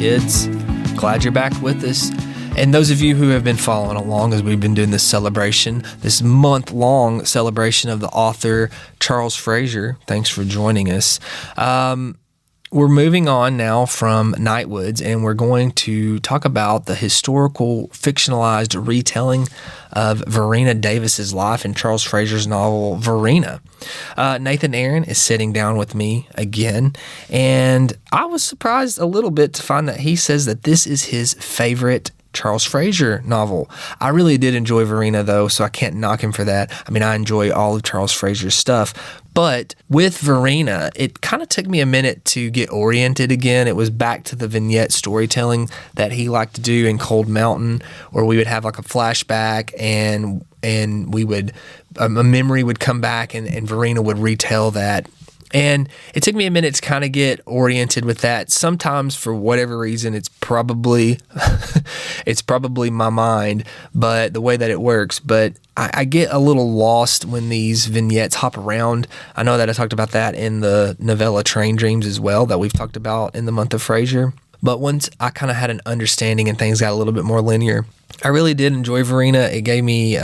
kids. Glad you're back with us. And those of you who have been following along as we've been doing this celebration, this month-long celebration of the author Charles Frazier, thanks for joining us. We're moving on now from Nightwoods, and we're going to talk about the historical fictionalized retelling of Varina Davis's life in Charles Frazier's novel Varina. Nathan Aaron is sitting down with me again, and I was surprised a little bit to find that he says that this is his favorite Charles Frazier novel. I really did enjoy Varina, though, so I can't knock him for that. I mean, I enjoy all of Charles Frazier's stuff. But with Varina, it kind of took me a minute to get oriented again. It was back to the vignette storytelling that he liked to do in Cold Mountain, where we would have like a flashback and we would a memory would come back and Varina would retell that. And it took me a minute to kind of get oriented with that. Sometimes, for whatever reason, it's probably my mind, but the way that it works. But I get a little lost when these vignettes hop around. I know that I talked about that in the novella Train Dreams as well, that we've talked about in the Month of Frazier. But once I kind of had an understanding and things got a little bit more linear, I really did enjoy Varina. It gave me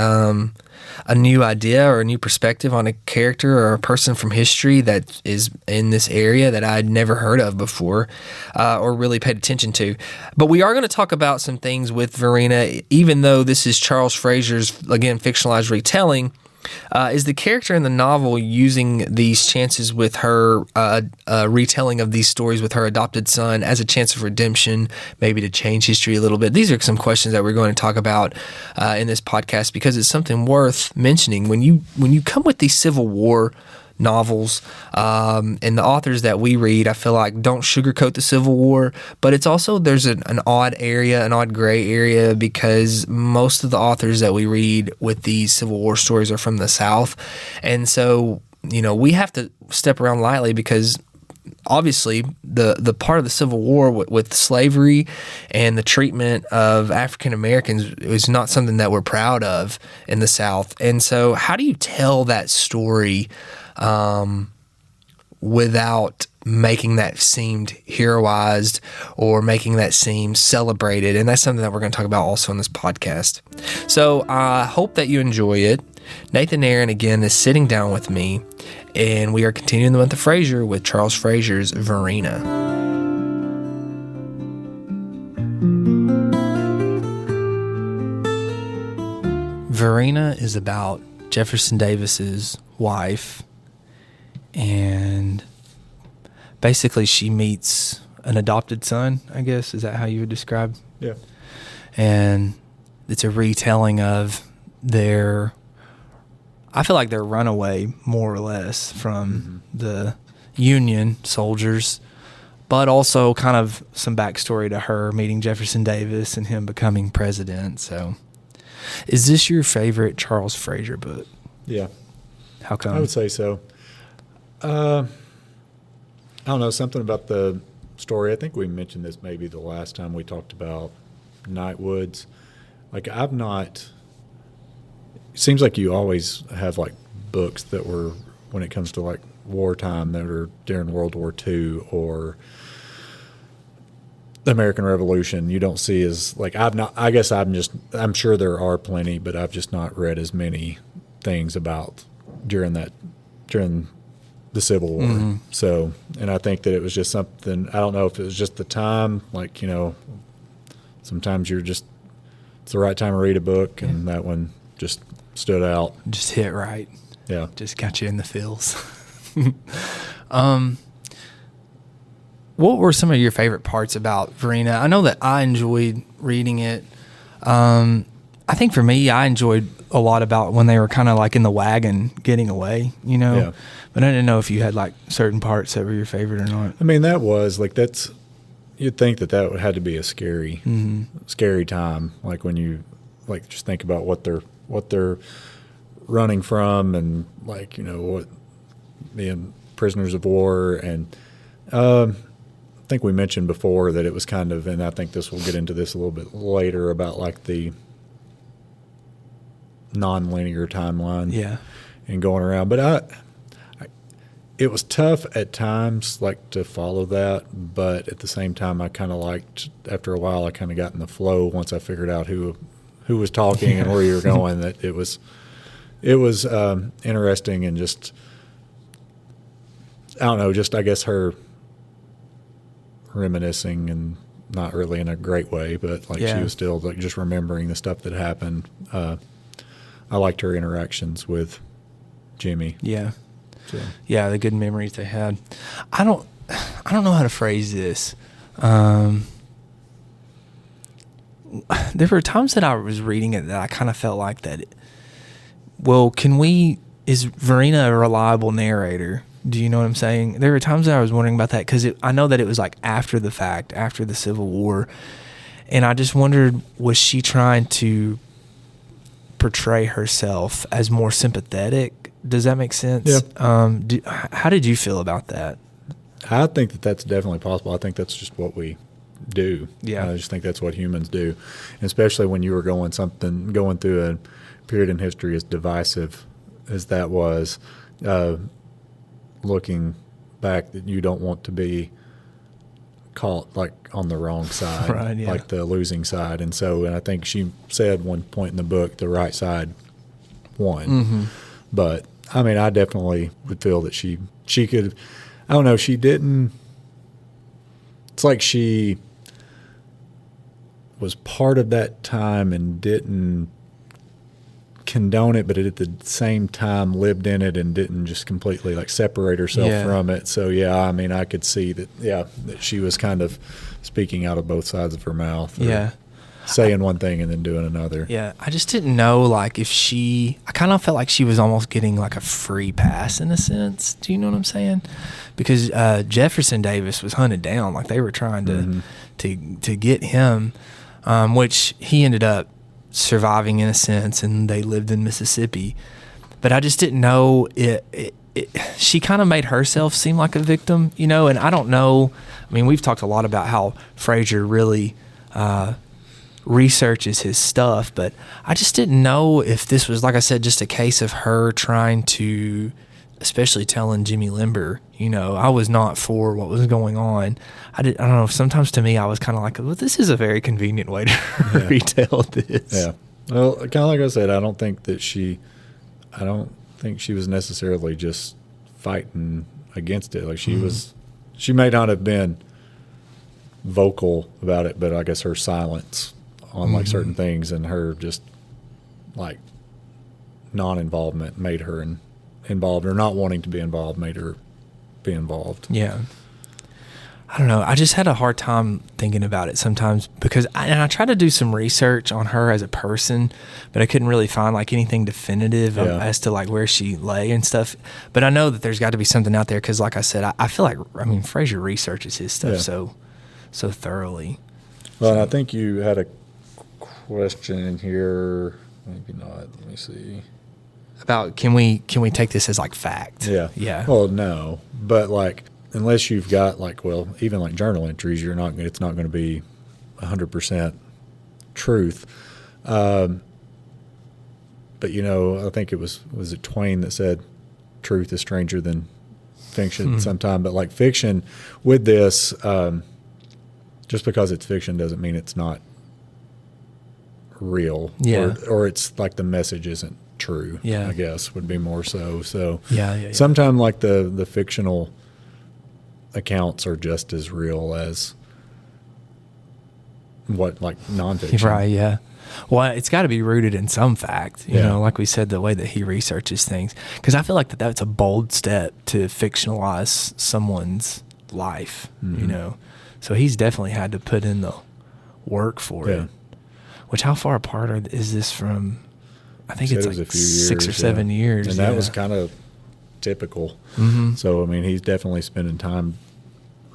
a new idea or a new perspective on a character or a person from history that is in this area that I'd never heard of before or really paid attention to. But we are going to talk about some things with Varina, even though this is Charles Frazier's, again, fictionalized retelling. Is the character in the novel using these chances with her retelling of these stories with her adopted son as a chance of redemption, maybe to change history a little bit? These are some questions that we're going to talk about in this podcast, because it's something worth mentioning. When you come with these Civil War novels, and the authors that we read, I feel like, don't sugarcoat the Civil War, but it's also, there's an odd area, an odd gray area, because most of the authors that we read with these Civil War stories are from the South. And so, we have to step around lightly, because obviously the part of the Civil War with slavery and the treatment of African Americans is not something that we're proud of in the South. And so how do you tell that story without making that seemed heroized or making that seem celebrated? And that's something that we're going to talk about also in this podcast. So I hope that you enjoy it. Nathan Aaron, again, is sitting down with me, and we are continuing the Month of Frazier with Charles Frazier's Varina. Varina is about Jefferson Davis's wife, and basically she meets an adopted son, I guess. Is that how you would describe? Yeah. And it's a retelling of I feel like their runaway, more or less, from the Union soldiers, but also kind of some backstory to her meeting Jefferson Davis and him becoming president. So is this your favorite Charles Frazier book? Yeah. How come? I would say so. I don't know, something about the story. I think we mentioned this maybe the last time we talked about Nightwoods. Like, it seems like you always have like books that were, when it comes to like wartime, that are during World War II or the American Revolution, you don't see as like, I'm sure there are plenty, but I've just not read as many things about during the Civil War. Mm-hmm. So, and I think that it was just something, I don't know if it was just the time, like, sometimes it's the right time to read a book, and that one just stood out. Just hit right. Yeah. Just got you in the feels. What were some of your favorite parts about Varina? I know that I enjoyed reading it. I think for me, I enjoyed a lot about when they were kind of like in the wagon getting away, Yeah. But I didn't know if you had like certain parts that were your favorite or not. I mean, that was like, you'd think that had to be a scary time. Like when you like just think about what they're running from, and like, what being prisoners of war. And I think we mentioned before that it was kind of, and I think we'll get into this a little bit later, about like the non-linear timeline. Yeah. And going around. But it was tough at times, like to follow that, but at the same time, I kind of liked. After a while, I kind of got in the flow once I figured out who was talking and where you were going. That it was interesting and just I don't know, just I guess her reminiscing and not really in a great way, but like she was still like just remembering the stuff that happened. I liked her interactions with Jimmy. Yeah. So. Yeah, the good memories they had. I don't know how to phrase this. There were times that I was reading it that I kind of felt like that. Is Varina a reliable narrator? Do you know what I'm saying? There were times that I was wondering about that because I know that it was like after the fact, after the Civil War. And I just wondered, was she trying to portray herself as more sympathetic? Does that make sense? Yeah. How did you feel about that? I think that that's definitely possible. I think that's just what we do. Yeah. I just think that's what humans do, and especially when you were going through a period in history as divisive as that was. Looking back, that you don't want to be caught like on the wrong side, right, yeah. like the losing side. And I think she said one point in the book, the right side won. Mm-hmm. But I mean, I definitely would feel that she could, I don't know, she didn't, it's like she was part of that time and didn't condone it, but at the same time lived in it and didn't just completely like separate herself from it. So I mean, I could see that that she was kind of speaking out of both sides of her mouth, saying one thing and then doing another. I just didn't know like if I kind of felt like she was almost getting like a free pass in a sense. Do you know what I'm saying? Because Jefferson Davis was hunted down, like they were trying to get him, which he ended up surviving in a sense, and they lived in Mississippi. But I just didn't know she kind of made herself seem like a victim, you know, and I don't know. I mean, we've talked a lot about how Frazier really researches his stuff, but I just didn't know if this was, like I said, just a case of her trying to, especially telling Jimmy Limber, you know, I was not for what was going on. I don't know. Sometimes to me, I was kind of like, well, this is a very convenient way to retell this. Yeah. Well, kind of like I said, I don't think she was necessarily just fighting against it. Like she may not have been vocal about it, but I guess her silence on like certain things and her just like non-involvement made her involved, or not wanting to be involved made her be involved. Yeah. I don't know. I just had a hard time thinking about it sometimes because I tried to do some research on her as a person, but I couldn't really find like anything definitive as to like where she lay and stuff. But I know that there's got to be something out there because, like I said, I feel like, I mean, Frazier researches his stuff so thoroughly. Well, and I think you had a question in here. Maybe not. Let me see. About can we take this as like fact? Yeah. Well, no, but like unless you've got like, well, even like journal entries, it's not going to be 100% truth. But you know, I think it was it Twain that said, "Truth is stranger than fiction." Sometime, but like fiction with this, just because it's fiction doesn't mean it's not real. Or it's like the message isn't true. I guess would be more so. So sometimes like the fictional accounts are just as real as what like nonfiction. Right. Yeah. Well, it's got to be rooted in some fact, you know, like we said, the way that he researches things, because I feel like that's a bold step to fictionalize someone's life, you know, so he's definitely had to put in the work for it. Which, how far apart is this from? I think it's like a few years, 6 or 7 years. And that was kind of typical. So, I mean, he's definitely spending time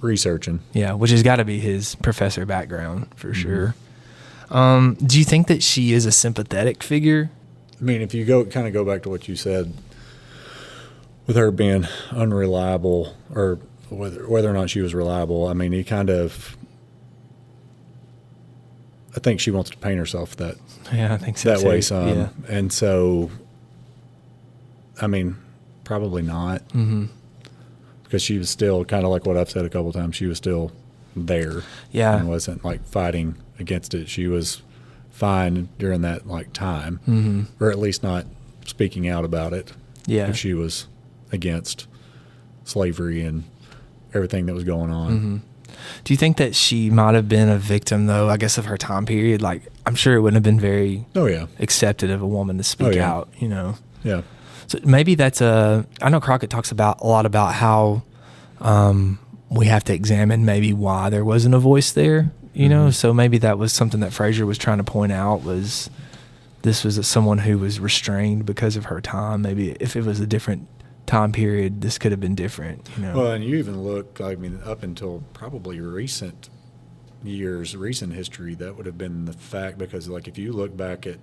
researching. Yeah, which has got to be his professor background for sure. Do you think that she is a sympathetic figure? I mean, if you go back to what you said with her being unreliable, or whether or not she was reliable, I mean, he kind of, I think she wants to paint herself that I think so that too. way some, and so, I mean, probably not. because she was still kind of like what I've said a couple of times. She was still there. Yeah. And wasn't like fighting against it. She was fine during that like time, or at least not speaking out about it. Yeah. If she was against slavery and everything that was going on. Do you think that she might have been a victim, though, I guess, of her time period? Like, I'm sure it wouldn't have been very accepted of a woman to speak out, you know? Yeah. So maybe that's I know Crockett talks a lot about how we have to examine maybe why there wasn't a voice there, you know? So maybe that was something that Frazier was trying to point out, was this was someone who was restrained because of her time. Maybe if it was a different time period, this could have been different, you know? Well, and you even look, I mean, up until probably recent history, that would have been the fact, because like if you look back at,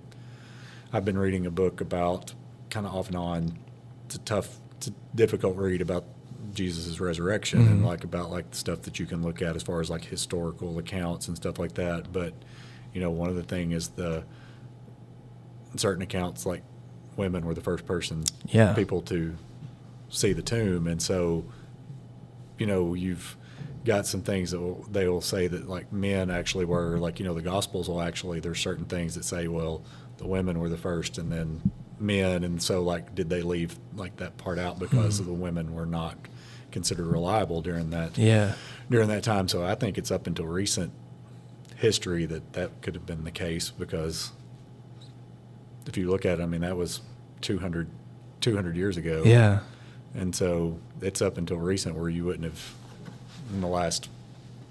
I've been reading a book about, kind of off and on, it's a difficult read about Jesus' resurrection and like about like the stuff that you can look at as far as like historical accounts and stuff like that. But, you know, one of the things is in certain accounts, like women were the first people to see the tomb. And so, you know, you've got some things that they will say that like men actually were, like, you know, the Gospels will actually, there's certain things that say, well, the women were the first and then men. And so like, did they leave like that part out because the women were not considered reliable during that time? So I think it's up until recent history that could have been the case, because if you look at it, I mean, that was 200 years ago. Yeah. And so it's up until recent where you wouldn't have, in the last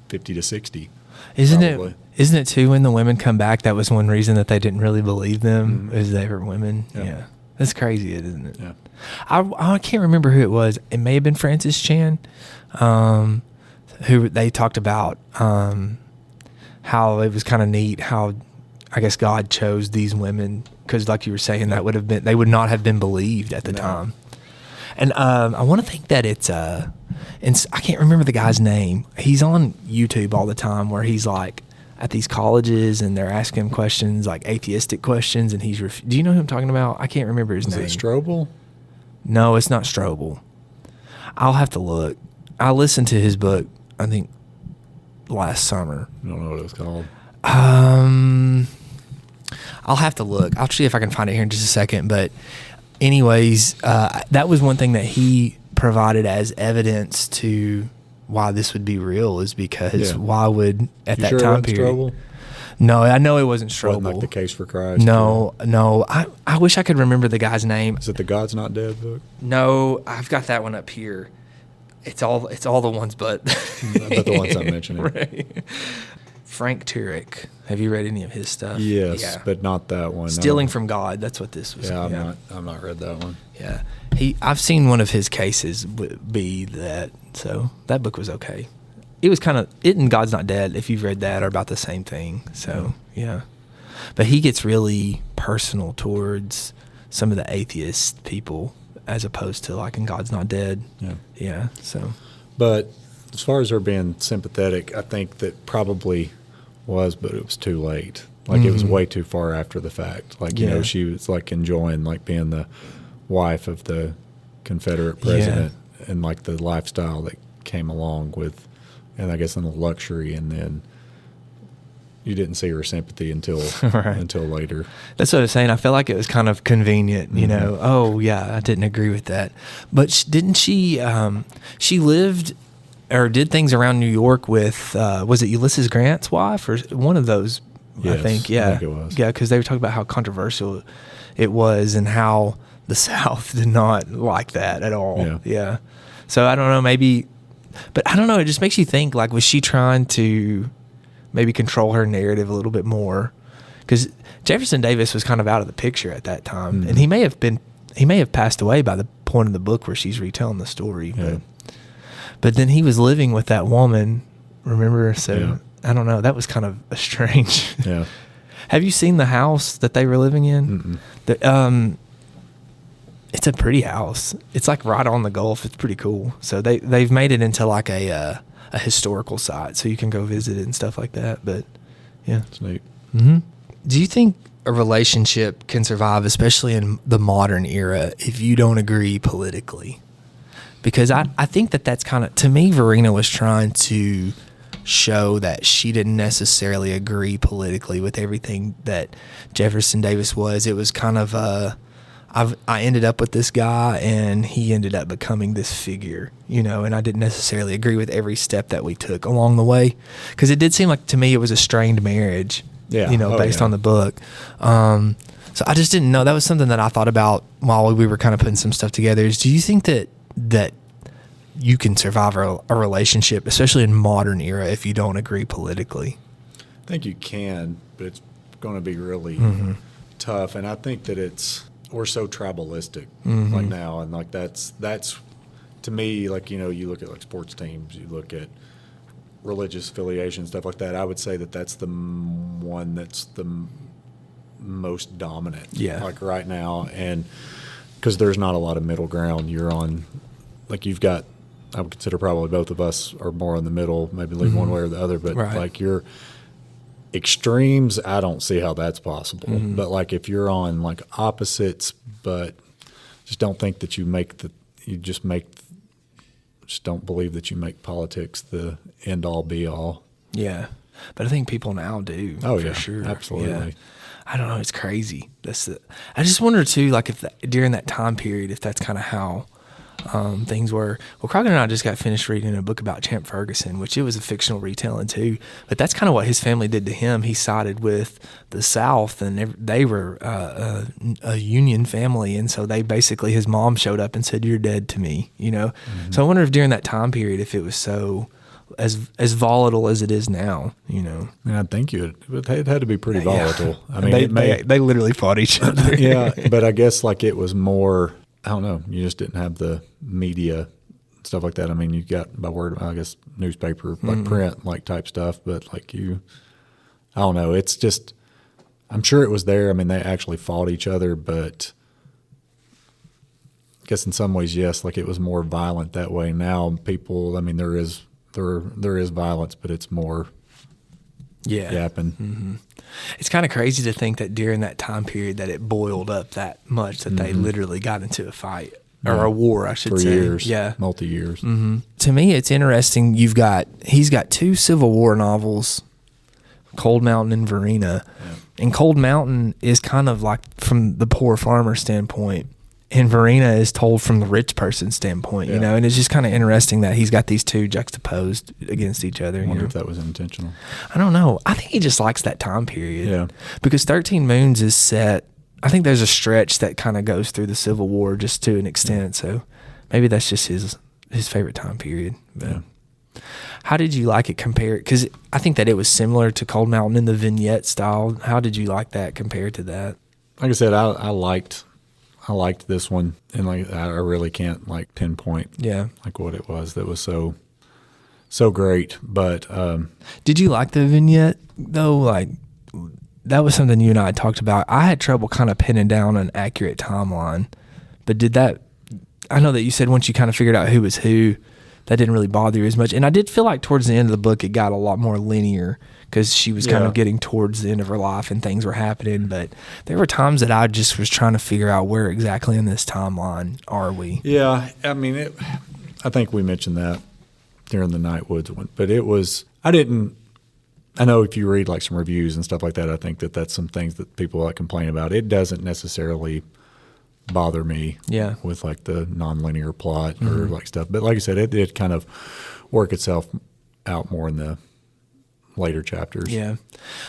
50 to 60. Isn't it too, when the women come back, that was one reason that they didn't really believe them, is they were women? Yeah. That's crazy, isn't it? Yeah. I can't remember who it was. It may have been Francis Chan, who they talked about how it was kind of neat how, I guess, God chose these women, because like you were saying, they would not have been believed at the time. And I want to think that it's and I can't remember the guy's name. He's on YouTube all the time, where he's like at these colleges and they're asking him questions, like atheistic questions, and he's do you know who I'm talking about? I can't remember his name. Is it Strobel? No, it's not Strobel. I'll have to look. I listened to his book, I think, last summer. I don't know what it was called. I'll have to look. I'll see if I can find it here in just a second. But anyways, that was one thing that he provided as evidence to why this would be real, is because why would at that time period? Strobel? No, I know it wasn't Strobel. Wasn't like the Case for Christ? No. I wish I could remember the guy's name. Is it the God's Not Dead book? No, I've got that one up here. It's all the ones but the ones I'm mentioning. Right. Frank Turek. Have you read any of his stuff? Yes, but not that one. Stealing from God. That's what this was. Yeah, I've not read that one. Yeah, I've seen one of his cases be that. So that book was okay. It was kind of it and God's Not Dead. If you've read that, are about the same thing. So yeah, but he gets really personal towards some of the atheist people, as opposed to like in God's Not Dead. Yeah. So, but as far as her being sympathetic, I think that probably was, but it was too late. Like it was way too far after the fact. Like, you know, she was like enjoying like being the wife of the Confederate president and like the lifestyle that came along with, and I guess in the luxury, and then you didn't see her sympathy until later. That's what I was saying. I feel like it was kind of convenient, you know. Oh yeah, I didn't agree with that, but didn't she? She lived or did things around New York with was it Ulysses Grant's wife or one of those? Yes, I think. Yeah, I think it was. Yeah, because they were talking about how controversial it was and how the South did not like that at all. Yeah. So I don't know, maybe, but I don't know. It just makes you think. Like, was she trying to maybe control her narrative a little bit more? Because Jefferson Davis was kind of out of the picture at that time, and he may have passed away by the point of the book where she's retelling the story. But then he was living with that woman, remember? So I don't know. That was kind of a strange. Yeah. Have you seen the house that they were living in? It's a pretty house. It's like right on the Gulf. It's pretty cool. So they've made it into like a historical site, so you can go visit it and stuff like that. But yeah, it's neat. Do you think a relationship can survive, especially in the modern era, if you don't agree politically? because I think that's kind of, to me, Varina was trying to show that she didn't necessarily agree politically with everything that Jefferson Davis was. It was kind of I ended up with this guy and he ended up becoming this figure, and I didn't necessarily agree with every step that we took along the way, because it did seem like to me it was a strained marriage, based on the book. So I just didn't know. That was something that I thought about while we were kind of putting some stuff together. Is, do you think that you can survive a relationship, especially in modern era, if you don't agree politically? I think you can, but it's going to be really tough. And I think that we're so tribalistic like now, and like that's to me, like, you look at like sports teams, you look at religious affiliation, stuff like that. I would say that that's the one that's the most dominant, like right now, and because there's not a lot of middle ground. You're on, like, you've got, I would consider probably both of us are more in the middle, maybe lean one way or the other, but like your extremes, I don't see how that's possible. But like if you're on like opposites, but just don't think that just don't believe that you make politics the end all be all. Yeah. But I think people now do. Oh, for yeah, sure. absolutely. Yeah. I don't know. It's crazy. I just wonder too, like if during that time period, if that's kind of how things were. Well, Crockett and I just got finished reading a book about Champ Ferguson, which it was a fictional retelling too. But that's kind of what his family did to him. He sided with the South, and they were a Union family, and so his mom showed up and said, "You're dead to me," So I wonder if during that time period, if it was so as volatile as it is now, And I think it had to be pretty volatile. I mean, they literally fought each other. Yeah, but I guess like it was more, I don't know, you just didn't have the media, stuff like that. I mean, you got by word, I guess, newspaper, like print, like type stuff, but like I don't know. It's just, I'm sure it was there. I mean, they actually fought each other, but I guess in some ways, yes, like it was more violent that way. Now people, I mean, there is violence, but it's more yapping. It's kind of crazy to think that during that time period that it boiled up that much that they literally got into a fight or a war, I should say. For years, yeah, multi-years. To me, it's interesting. He's got two Civil War novels, Cold Mountain and Varina, and Cold Mountain is kind of like from the poor farmer standpoint, and Varina is told from the rich person standpoint, and it's just kind of interesting that he's got these two juxtaposed against each other. I wonder if that was intentional. I don't know. I think he just likes that time period. Yeah. Because 13 Moons is set, I think there's a stretch that kind of goes through the Civil War just to an extent, so maybe that's just his favorite time period. But how did you like it compared? Because I think that it was similar to Cold Mountain in the vignette style. How did you like that compared to that? Like I said, I liked this one, and like I really can't like pinpoint like what it was that was so great. But did you like the vignette though? Like that was something you and I had talked about. I had trouble kind of pinning down an accurate timeline, but I know that you said once you kind of figured out who was who, that didn't really bother you as much. And I did feel like towards the end of the book it got a lot more linear, because she was kind of getting towards the end of her life and things were happening. But there were times that I just was trying to figure out where exactly in this timeline are we. Yeah, I mean, I think we mentioned that during the Nightwoods one. But I know if you read like some reviews and stuff like that, I think that that's some things that people like complain about. It doesn't necessarily bother me with like the nonlinear plot or like stuff. But like I said, it did kind of work itself out more in the later chapters. Yeah.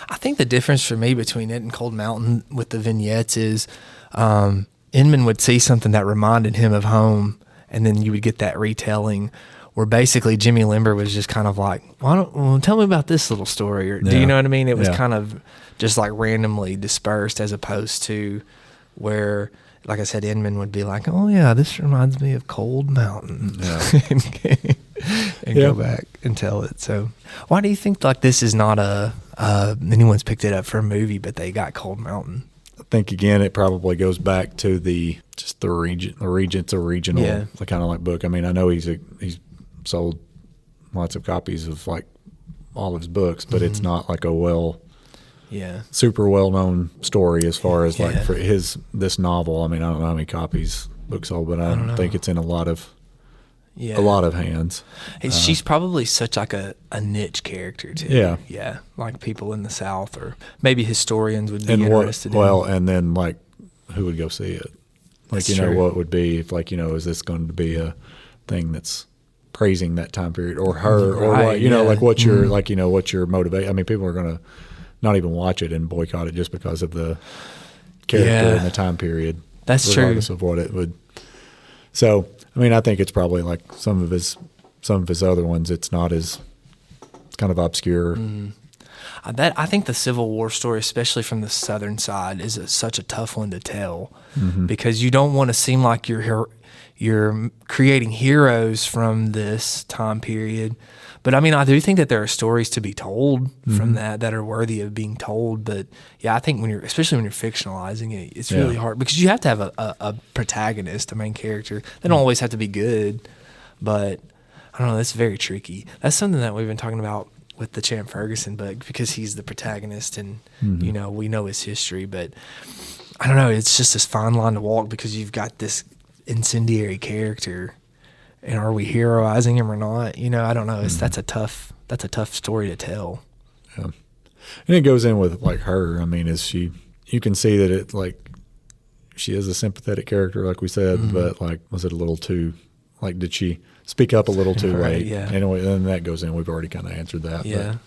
I think the difference for me between it and Cold Mountain with the vignettes is Inman would see something that reminded him of home, and then you would get that retelling where basically Jimmy Limber was just kind of like, tell me about this little story, or do you know what I mean? It was kind of just like randomly dispersed, as opposed to where, like I said, Inman would be like, oh yeah, this reminds me of Cold Mountain. And go back and tell it. So why do you think like this is not anyone's picked it up for a movie, but they got Cold Mountain? I think again it probably goes back to the Regent's original kind of like book. I mean, I know he's sold lots of copies of like all of his books, but it's not like super well known story as far as like for this novel. I mean, I don't know how many copies books sold, but I don't think it's in a lot of Yeah. a lot of hands. She's probably such like a niche character too. Yeah. Yeah. Like people in the South or maybe historians would be And interested in. well, and then like who would go see it? Like, That's you know, true. what would be if like, you know, is this going to be a thing that's praising that time period or her or Right, what, you know, yeah. like what's your, like, you know, what's your motivation? I mean, people are going to not even watch it and boycott it just because of the character Yeah. and the time period. That's true. Regardless of what it would. So, I mean, I think it's probably like some of his other ones. It's not as, it's kind of obscure. I think the Civil War story, especially from the Southern side, is such a tough one to tell because you don't want to seem like you're creating heroes from this time period. But I mean, I do think that there are stories to be told from that are worthy of being told. But yeah, I think especially when you're fictionalizing it, it's really hard because you have to have a protagonist, a main character. They don't always have to be good, but I don't know. That's very tricky. That's something that we've been talking about with the Champ Ferguson book because he's the protagonist and you know we know his history. But I don't know. It's just this fine line to walk because you've got this incendiary character. And are we heroizing him or not? You know, I don't know. That's a tough story to tell. Yeah. And it goes in with like her. I mean, you can see that it like she is a sympathetic character, like we said, but like, was it a little too, like, did she speak up a little too late? Yeah. Anyway, then that goes in. We've already kind of answered that. Yeah.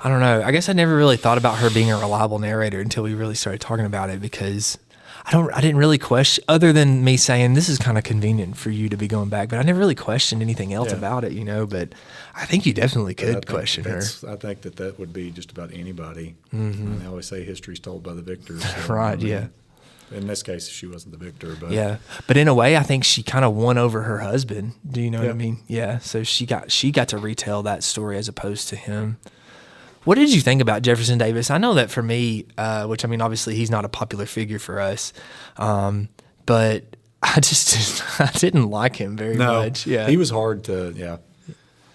I don't know. I guess I never really thought about her being a reliable narrator until we really started talking about it because I didn't really question, other than me saying this is kind of convenient for you to be going back, but I never really questioned anything else about it, you know. But I think you definitely could question her. I think that would be just about anybody. And they always say history's told by the victors. So, Right, I mean, yeah. In this case, she wasn't the victor, but Yeah, but in a way, I think she kind of won over her husband. Do you know what I mean? Yeah. So she got to retell that story as opposed to him. What did you think about Jefferson Davis? I know that for me, which I mean, obviously he's not a popular figure for us, but I didn't like him very much. Yeah, he was hard to. Yeah,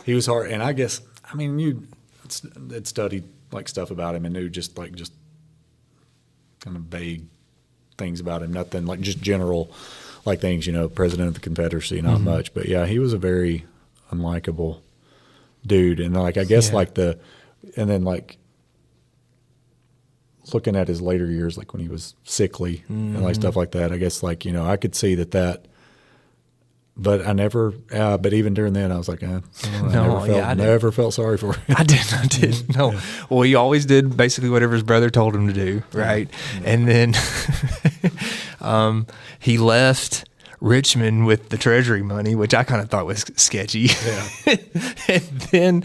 he was hard, and I guess I mean you had studied like stuff about him and knew just kind of vague things about him, nothing like just general like things, you know, president of the Confederacy, not much, but yeah, he was a very unlikable dude, and like I guess and then like looking at his later years, like when he was sickly and like stuff like that, I guess like, you know, I could see that, but I never, but even during then I was like, I never felt sorry for him. I didn't. No. Well, he always did basically whatever his brother told him to do. Right. Yeah. And then, he left Richmond with the Treasury money, which I kind of thought was sketchy. Yeah. And then,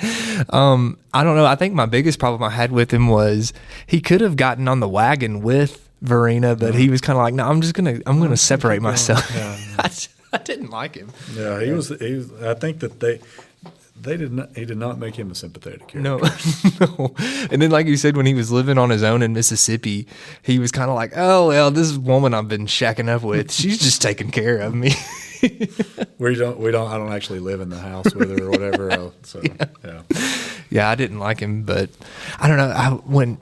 I don't know. I think my biggest problem I had with him was he could have gotten on the wagon with Varina, but he was kind of like, no, I'm going to separate myself. Yeah. I didn't like him. Yeah. He was, I think that he did not make him a sympathetic character. No. And then, like you said, when he was living on his own in Mississippi, he was kind of like, oh, well, this woman I've been shacking up with, she's just taking care of me. I don't actually live in the house with her or whatever else. So, yeah, I didn't like him, but I don't know. I went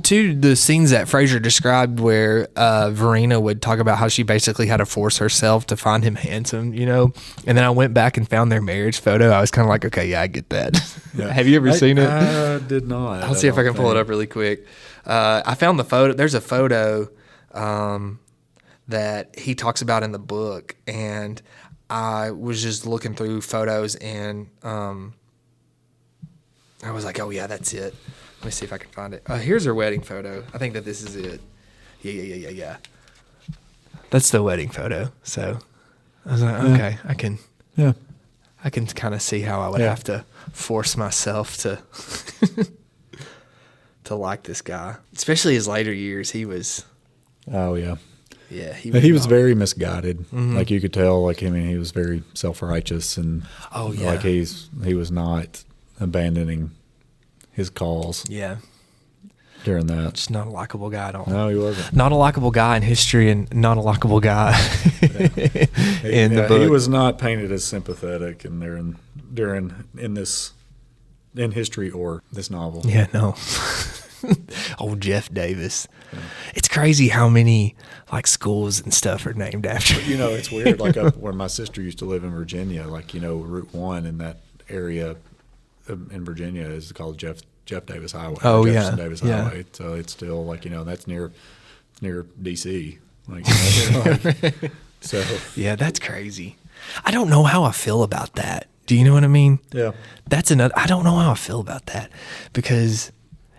to the scenes that Frazier described where Varina would talk about how she basically had to force herself to find him handsome, you know. And then I went back and found their marriage photo. I was kind of like, okay, yeah, I get that. Yeah. Have you ever seen it? I did not. I'll see if I can pull it up really quick. I found the photo. There's a photo that he talks about in the book, and I was just looking through photos, and I was like, oh, yeah, that's it. Let me see if I can find it. Here's her wedding photo. I think that this is it. Yeah. That's the wedding photo. So I was like, okay, I can kind of see how I would have to force myself to to like this guy, especially his later years. He was. Oh yeah. Yeah, he was very misguided. Mm-hmm. Like you could tell. Like I mean, he was very self-righteous, and like he was not abandoning his cause. Yeah. During that. Just not a likable guy at all. No, he wasn't. Not a likable guy in history and not a likable guy in the book. He was not painted as sympathetic in history or this novel. Yeah, no. Old Jeff Davis. Yeah. It's crazy how many like schools and stuff are named after. You know, it's weird. Like up where my sister used to live in Virginia, like, you know, Route 1 in that area in Virginia is called Jeff Davis Highway. Oh, Jefferson Davis Highway. So it's still like, you know, that's near D.C. Like, you know, like, so yeah, that's crazy. I don't know how I feel about that. Do you know what I mean? Yeah. That's another. I don't know how I feel about that because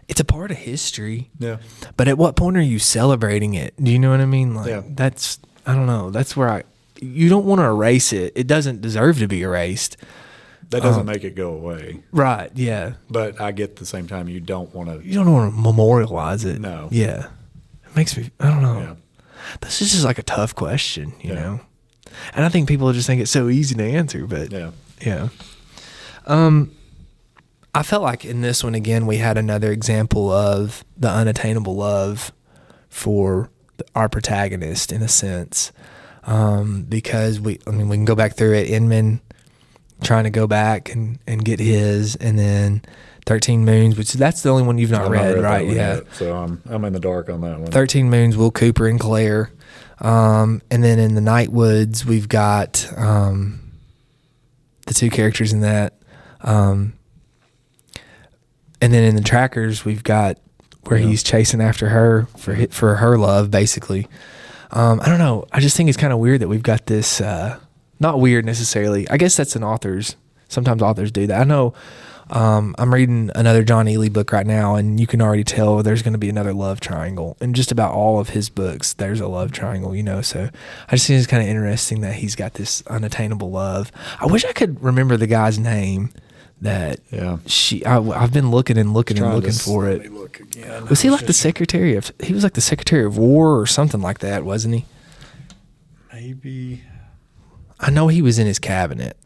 it's a part of history. Yeah. But at what point are you celebrating it? Do you know what I mean? Like, yeah. That's, I don't know. That's where you don't want to erase it. It doesn't deserve to be erased. That doesn't make it go away. Right. Yeah. But I get at the same time, you don't want to memorialize it. No. Yeah. It makes me, I don't know. Yeah. This is just like a tough question, you know? And I think people just think it's so easy to answer, but yeah. I felt like in this one, again, we had another example of the unattainable love for our protagonist in a sense. Because we can go back through it. Inman trying to go back and get his, and then 13 Moons, which that's the only one you've not read, right? Yeah. Yet, so I'm in the dark on that one. 13 Moons, Will Cooper and Claire. And then in the Nightwoods, we've got the two characters in that. And then in the Trackers, we've got where he's chasing after her for her love, basically. I don't know. I just think it's kind of weird that we've got this. Not weird necessarily. I guess that's an author's. Sometimes authors do that. I know. I'm reading another John Ely book right now, and you can already tell there's going to be another love triangle. In just about all of his books, there's a love triangle, you know. So I just think it's kind of interesting that he's got this unattainable love. I wish I could remember the guy's name that I've been looking for it. Look again. Was he like the secretary of? He was like the Secretary of War or something like that, wasn't he? Maybe. I know he was in his cabinet.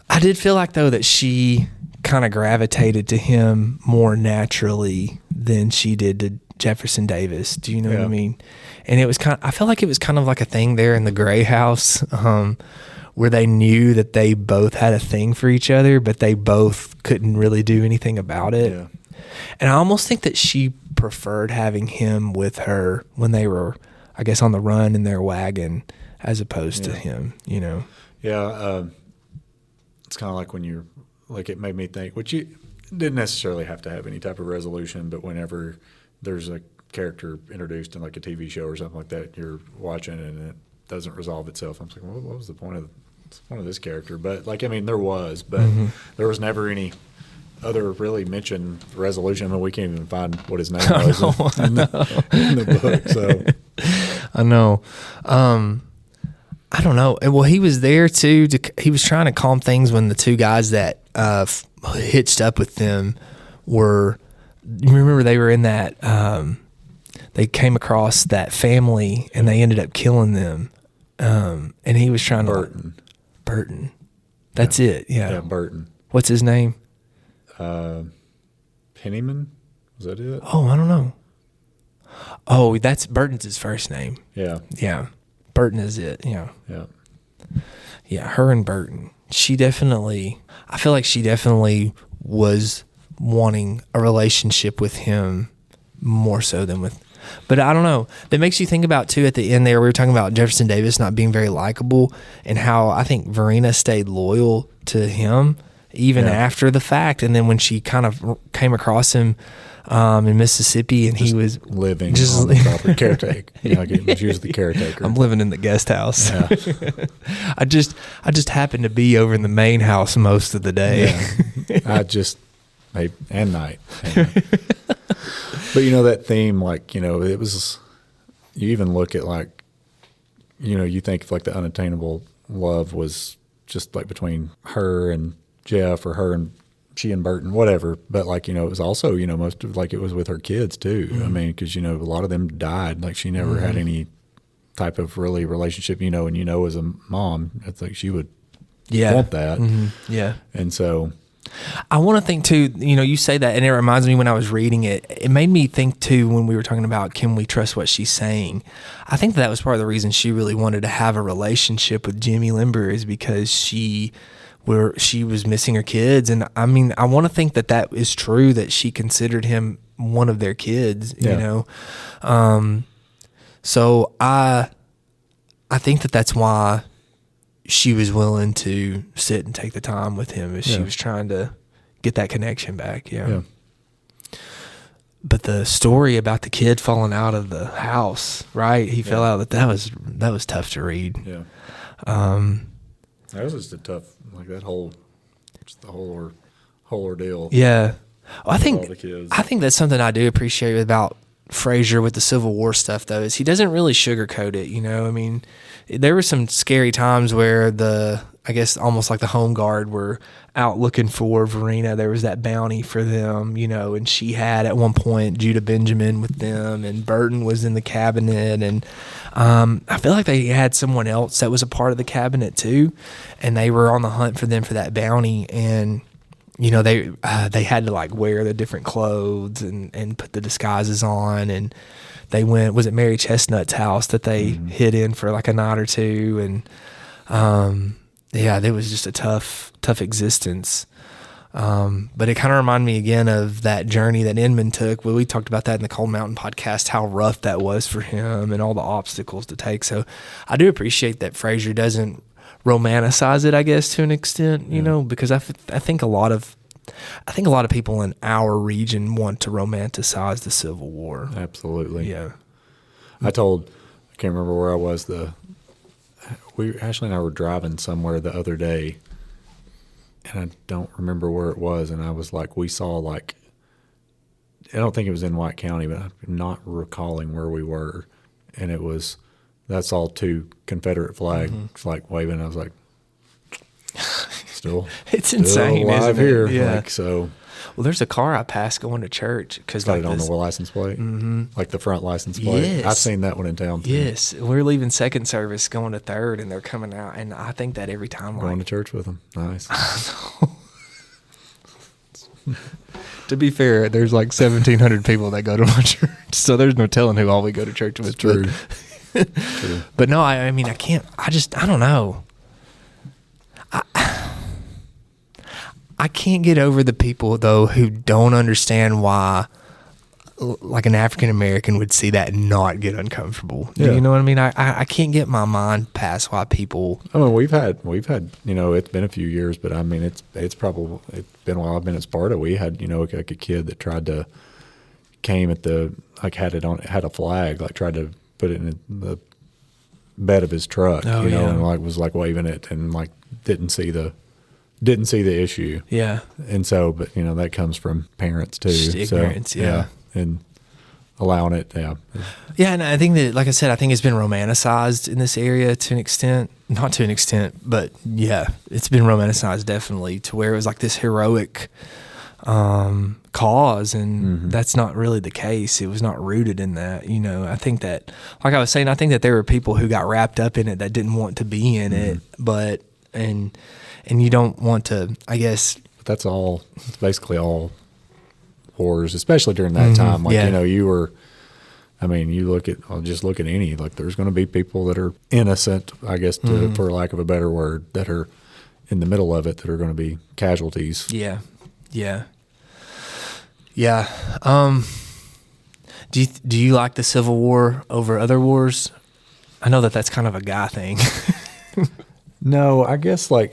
I did feel like though that she kind of gravitated to him more naturally than she did to Jefferson Davis. Do you know what I mean? And it was I felt like it was kind of like a thing there in the Gray House, where they knew that they both had a thing for each other, but they both couldn't really do anything about it. Yeah. And I almost think that she preferred having him with her when they were, I guess, on the run in their wagon as opposed to him, you know? Yeah. It's kind of like when you're, like, it made me think, which you didn't necessarily have to have any type of resolution, but whenever there's a character introduced in like a TV show or something like that, you're watching and it doesn't resolve itself. I'm like, well, what was the point of this character? But like, I mean, there was, but there was never any other really mentioned resolution. I mean, we can't even find what his name was in the book. So I know. I don't know. Well, he was there too. He was trying to calm things when the two guys that hitched up with them were. You remember they were in that. They came across that family and they ended up killing them. And he was trying to. Burton. That's it. Yeah. Yeah, Burton. What's his name? Pennyman. Was that it? Oh, I don't know. Oh, that's Burton's his first name. Yeah. Yeah. Burton is it. Yeah. Yeah. Yeah. Her and Burton. I feel like she definitely was wanting a relationship with him more so than with, but I don't know. That makes you think about too at the end there, we were talking about Jefferson Davis not being very likable and how I think Varina stayed loyal to him even after the fact. And then when she kind of came across him in Mississippi and he was living on the property, caretaker. She was the caretaker. I'm living in the guest house. Yeah. I just happened to be over in the main house most of the day. Yeah. And night. But that theme, like, it was, you even look at like, you think of like the unattainable love was just like between her and Jeff or her and she and Burton, whatever. But like, it was also, most of like it was with her kids too. Mm-hmm. I mean, because, a lot of them died. Like she never had any type of really relationship, and as a mom, it's like she would want that. Mm-hmm. Yeah. And so I want to think too, you say that and it reminds me when I was reading it, it made me think too when we were talking about can we trust what she's saying. I think that was part of the reason she really wanted to have a relationship with Jimmy Limber is because she was missing her kids. And I mean, I want to think that is true, that she considered him one of their kids, Yeah. you know? So I think that's why she was willing to sit and take the time with him, as she was trying to get that connection back. Yeah. But the story about the kid falling out of the house, right? He fell out. That was tough to read. Yeah. That was just a tough, like that whole ordeal. Yeah. Well, I all the kids. think that's something I do appreciate about Frazier with the Civil War stuff, though, is he doesn't really sugarcoat it. You know, I mean, there were some scary times where I guess almost like the Home Guard were out looking for Varina. There was that bounty for them, you know, and she had at one point Judah Benjamin with them, and Burton was in the cabinet, and I feel like they had someone else that was a part of the cabinet too, and they were on the hunt for them for that bounty. And you know, they had to like wear the different clothes and put the disguises on, and they went, was it Mary Chestnut's house that they hid in for like a night or two, and it was just a tough existence. But it kind of reminded me again of that journey that Inman took. Well, we talked about that in the Cold Mountain podcast, how rough that was for him and all the obstacles to take. So I do appreciate that Frazier doesn't romanticize it, I guess, to an extent, you know, because I think a lot of people in our region want to romanticize the Civil War. Absolutely. Yeah. I can't remember where I was. Ashley and I were driving somewhere the other day, and I don't remember where it was. And I was like, we saw like, I don't think it was in White County, but I'm not recalling where we were. And that's all two Confederate flags like waving. I was like, it's insane, alive isn't it? here. Yeah. Like, so. Well, there's a car I passed going to church because Got it on the license plate, like the front license plate. Yes. I've seen that one in town too. Yes, we're leaving second service, going to third, and they're coming out, and I think that every time. Going to church with them, nice. To be fair, there's like 1,700 people that go to my church, so there's no telling who all we go to church with. True. True. But no, I mean, I can't. I don't know. I can't get over the people, though, who don't understand why, like, an African American would see that and not get uncomfortable. Yeah. You know what I mean? I can't get my mind past why people. I mean, we've had, you know, it's been a few years, but I mean, it's been a while. I've been at Sparta. We had, you know, like a kid that came at had a flag, like tried to put it in the bed of his truck, you know, and like was like waving it and like didn't see the issue. Yeah. And so, but you know, that comes from parents too. Just ignorance, so, yeah. And allowing it, yeah. Yeah, and I think that, like I said, I think it's been romanticized in this area to an extent. Not to an extent, but yeah, it's been romanticized definitely to where it was like this heroic cause, and that's not really the case. It was not rooted in that, you know. I think that, like I was saying, I think that there were people who got wrapped up in it that didn't want to be in it, but and you don't want to, I guess. But that's all. It's basically all wars, especially during that time. Like you know, you were. I mean, I'll just look at any. Like, there's going to be people that are innocent, I guess, for lack of a better word, that are in the middle of it that are going to be casualties. Yeah, yeah, yeah. Do you like the Civil War over other wars? I know that that's kind of a guy thing. No, I guess I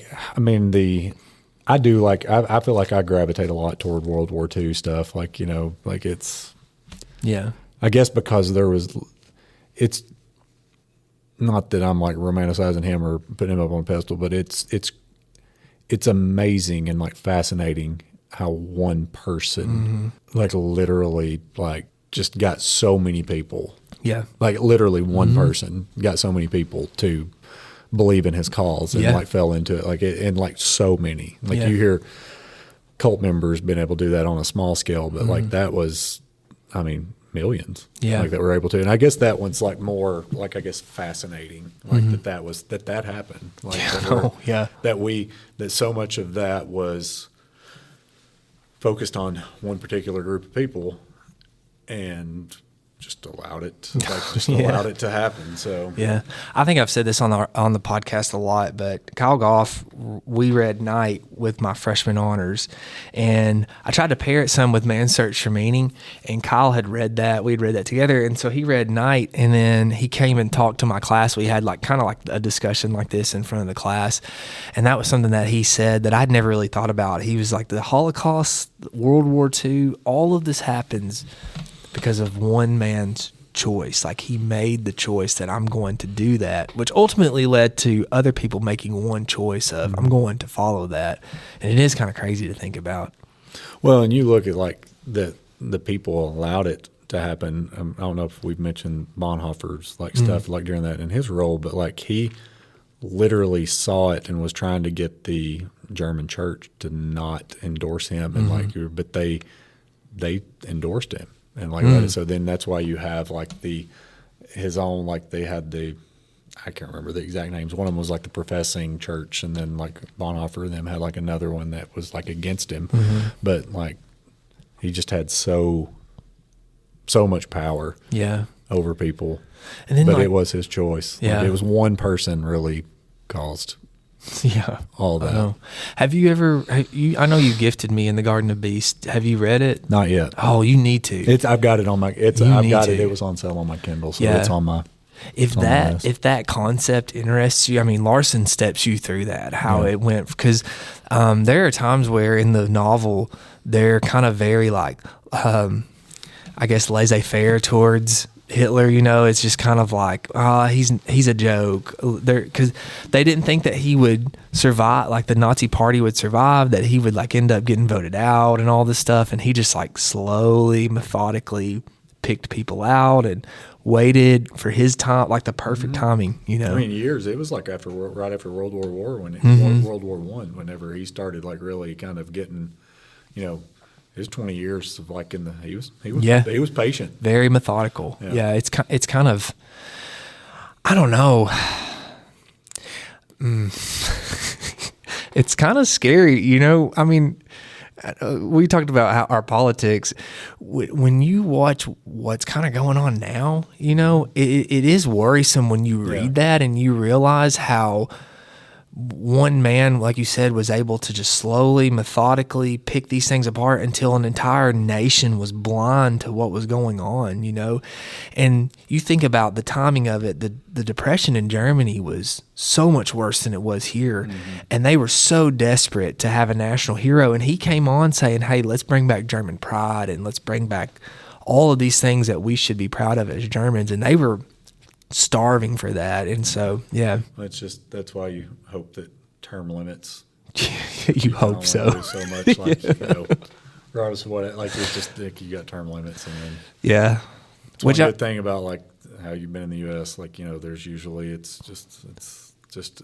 do like, I feel like I gravitate a lot toward World War II stuff. Like, you know, like it's, yeah, I guess because it's not that I'm like romanticizing him or putting him up on a pedestal, but it's amazing and like fascinating how one person like literally like just got so many people. Yeah. Like literally one person got so many people to believe in his cause and like fell into it, like and like so many, like you hear cult members being able to do that on a small scale, but like that was, I mean, millions, like that were able to. And I guess that one's like more like, I guess, fascinating, like that happened, like that so much of that was focused on one particular group of people, and just allowed it, allowed it to happen. So yeah, I think I've said this on the podcast a lot, but Kyle Goff, we read Night with my freshman honors, and I tried to pair it some with Man's Search for Meaning, and Kyle had read that. We'd read that together, and so he read Night, and then he came and talked to my class. We had kind of like a discussion like this in front of the class, and that was something that he said that I'd never really thought about. He was like, the Holocaust, World War II, all of this happens because of one man's choice. Like, he made the choice that I'm going to do that, which ultimately led to other people making one choice of I'm going to follow that. And it is kind of crazy to think about. Well, and you look at like the people allowed it to happen. I don't know if we've mentioned Bonhoeffer's like stuff like during that in his role, but like he literally saw it and was trying to get the German church to not endorse him, and but they endorsed him. And like so then that's why you have like his own, like they had I can't remember the exact names. One of them was like the professing church, and then like Bonhoeffer and them had like another one that was like against him. But like he just had so much power over people. And then, but it was his choice. Yeah. Like, it was one person really caused all that. I know. Have you ever? I know you gifted me in the Garden of Beasts. Have you read it? Not yet. Oh, you need to. I've got it on my. I've got it. It was on sale on my Kindle, so it's on my. If that concept interests you, I mean, Larson steps you through that, how it went, because there are times where in the novel they're kind of very like, I guess, laissez-faire towards Hitler. You know, it's just kind of like, he's a joke, because they didn't think that he would survive, like the Nazi party would survive, that he would like end up getting voted out and all this stuff, and he just like slowly, methodically picked people out and waited for his time, like the perfect timing, you know. I mean, years. It was like right after World War I, World War I, whenever he started like really kind of getting, you know, his 20 years of like he was patient, very methodical. Yeah, it's kind of, I don't know. It's kind of scary, you know. I mean, we talked about how our politics. When you watch what's kind of going on now, you know, it is worrisome when you read that and you realize how one man, like you said, was able to just slowly, methodically pick these things apart until an entire nation was blind to what was going on, you know. And you think about the timing of it, the Depression in Germany was so much worse than it was here. And they were so desperate to have a national hero. And he came on saying, hey, let's bring back German pride and let's bring back all of these things that we should be proud of as Germans. And they were starving for that. And so that's why you hope that term limits you hope so much like you know, regardless of what, like, it's just like you got term limits, and then it's one good thing about like how you've been in the US, like, you know, there's usually it's just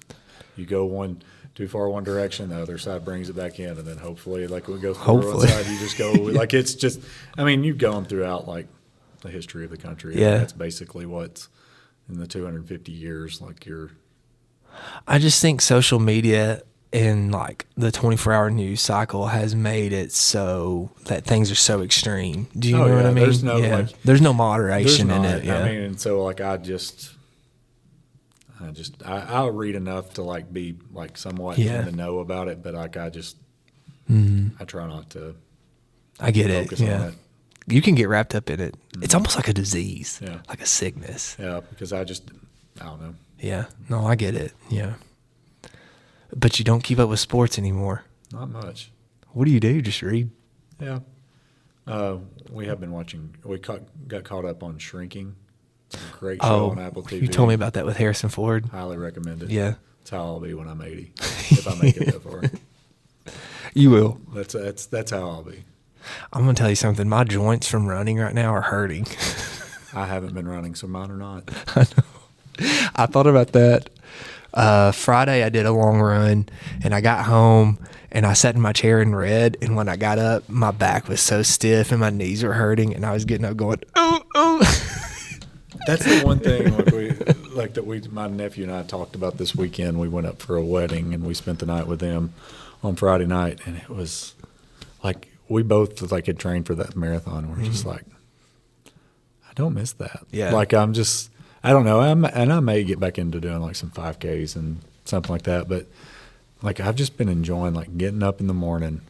you go too far one direction, the other side brings it back in, and then hopefully like when it goes to one side you just go like, it's just, I mean, you've gone throughout like the history of the country, and that's basically what's in the 250 years, like I just think social media and like the 24-hour news cycle has made it so that things are so extreme. Do you know what I mean? There's no moderation in it. Yeah. I mean, and so like I'll read enough to like be like somewhat in the know about it, but like I try not to. I get it. Yeah. On it. You can get wrapped up in it. It's almost like a disease, like a sickness. Yeah, because I don't know. Yeah, no, I get it. Yeah, but you don't keep up with sports anymore. Not much. What do you do? Just read? Yeah. We have been watching. We got caught up on Shrinking. It's a great show on Apple TV. You told me about that with Harrison Ford. Highly recommend it. Yeah, that's how I'll be when I'm 80, if I make it that far. You will. That's how I'll be. I'm going to tell you something. My joints from running right now are hurting. I haven't been running, so mine are not. I know. I thought about that. Friday, I did a long run, and I got home, and I sat in my chair and read, and when I got up, my back was so stiff, and my knees were hurting, and I was getting up going, oh. That's the one thing my nephew and I talked about this weekend. We went up for a wedding, and we spent the night with them on Friday night, and it was like, we both like had trained for that marathon, and we're just like, don't miss that. Yeah. Like I don't know. And I may get back into doing like some 5Ks and something like that. But like I've just been enjoying like getting up in the morning,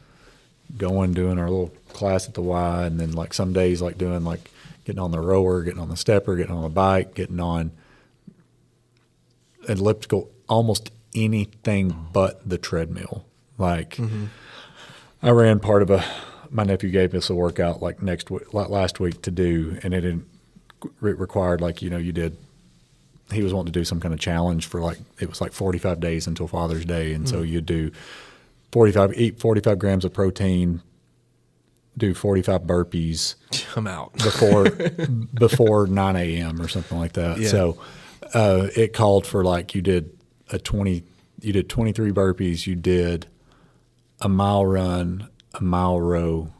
doing our little class at the Y, and then like some days like doing like getting on the rower, getting on the stepper, getting on the bike, getting on elliptical, almost anything but the treadmill. Like I ran part of my nephew gave us a workout like last week to do, and it required like, he was wanting to do some kind of challenge for like, it was like 45 days until Father's Day. And so you do eat 45 grams of protein, do 45 burpees. I'm out. before 9 a.m. or something like that. Yeah. So it called for like you did 23 burpees, you did a mile run, a mile row,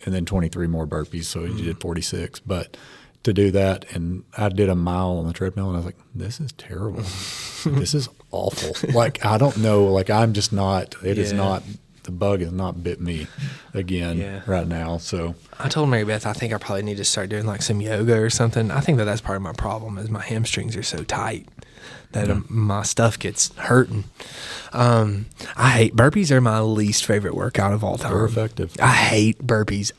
and then 23 more burpees. So you did 46. But to do that, and I did a mile on the treadmill, and I was like, this is terrible. This is awful. Like, I don't know. Like, I'm just not, it is not, the bug has not bit me again right now. So I told Mary Beth I think I probably need to start doing like some yoga or something. I think that's part of my problem is my hamstrings are so tight that my stuff gets hurting. I hate burpees. Are my least favorite workout of all time. They're effective. I hate burpees.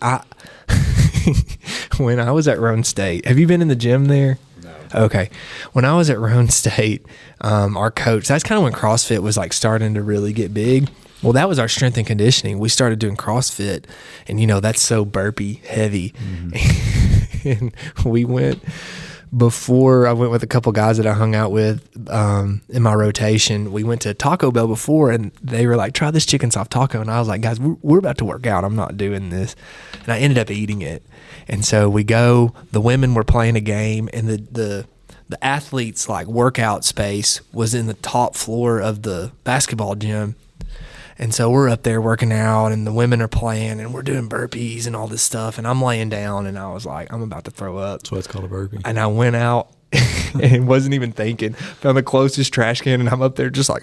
When I was at Roan State, have you been in the gym there? No. Okay. When I was at Roan State, our coach, that's kind of when CrossFit was like starting to really get big. Well, that was our strength and conditioning. We started doing CrossFit, and that's so burpee heavy. And we went, before I went with a couple guys that I hung out with in my rotation, we went to Taco Bell before, and they were like, try this chicken soft taco. And I was like, guys, we're about to work out. I'm not doing this. And I ended up eating it. And so we go, the women were playing a game, and the athletes' like workout space was in the top floor of the basketball gym. And so we're up there working out, and the women are playing, and we're doing burpees and all this stuff. And I'm laying down, and I was like, I'm about to throw up. That's why it's called a burpee. And I went out and wasn't even thinking. Found the closest trash can, and I'm up there just like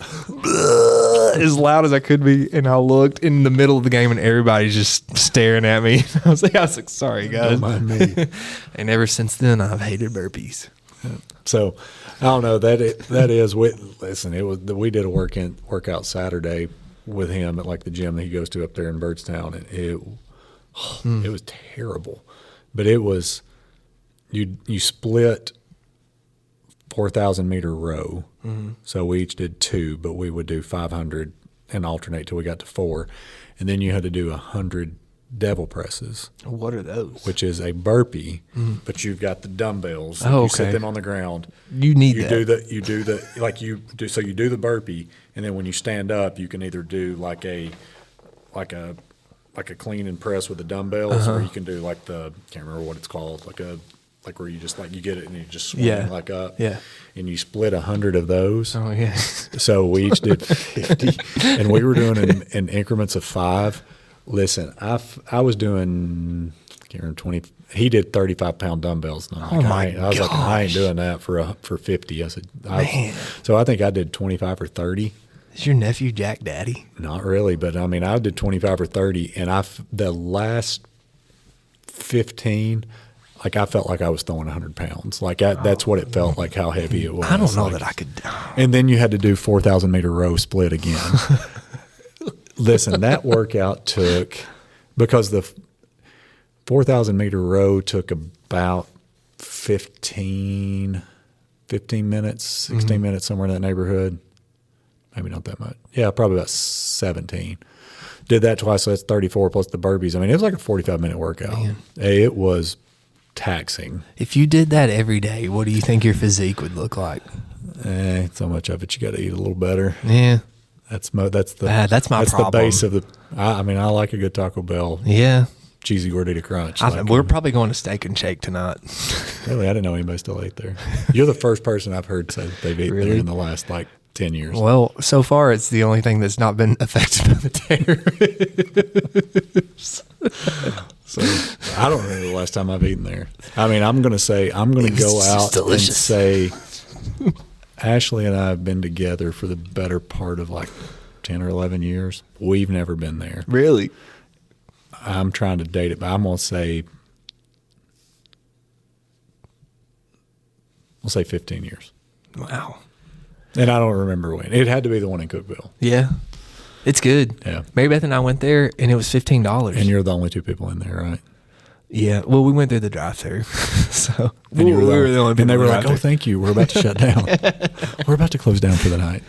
as loud as I could be. And I looked in the middle of the game, and everybody's just staring at me. I was like, sorry, guys. Don't mind me. And ever since then, I've hated burpees. So I don't know. We did a workout Saturday with him at like the gym that he goes to up there in Byrdstown, and it was terrible. But it was you split 4,000 meter row. So we each did 2, but we would do 500 and alternate till we got to 4, and then you had to do 100 devil presses. What are those? Which is a burpee, but you've got the dumbbells. Oh, you okay. set them on the ground. You need that. You do the burpee, and then when you stand up, you can either do like a clean and press with the dumbbells, or you can do like can't remember what it's called, like where you just like you get it and you just swing like up. Yeah. And you split 100 of those. Oh yeah. So we each did 50, and we were doing in increments of 5. Listen, I was doing 20. He did 35-pound dumbbells. And I was like, I ain't doing that for 50. I said, so I think I did 25 or 30. Is your nephew Jack Daddy? Not really, but I mean, I did 25 or 30, and the last 15, like I felt like I was throwing 100 pounds. Like that's what it felt like, how heavy it was. I don't know that I could. And then you had to do 4,000 meter row split again. Listen, that workout took, because the 4,000 meter row took about 15 minutes, 16 minutes, somewhere in that neighborhood. Maybe not that much. Yeah, probably about 17. Did that twice, so that's 34 plus the burpees. I mean, it was like a 45-minute workout. Man. It was taxing. If you did that every day, what do you think your physique would look like? So much of it, you got to eat a little better. Yeah. That's my problem. The base of the. I mean, I like a good Taco Bell. Yeah. Cheesy gordita crunch. We're probably going to Steak and Shake tonight. Really, I didn't know anybody still ate there. You're the first person I've heard say that they've eaten there in the last 10 years. Well, so far it's the only thing that's not been affected by the terrorists. So I don't remember the last time I've eaten there. I mean, I'm going to go out and say Ashley and I have been together for the better part of 10 or 11 years. We've never been there. Really? I'm trying to date it, but I'm going to say I'll say 15 years. Wow. And I don't remember when. It had to be the one in Cookeville. Yeah. It's good. Yeah. Mary Beth and I went there, and it was $15. And you're the only two people in there, right? Yeah. Well, we went through the drive-thru. So And we were the only people. And they were like, drive-thru. "Oh, thank you. We're about to shut down. We're about to close down for the night."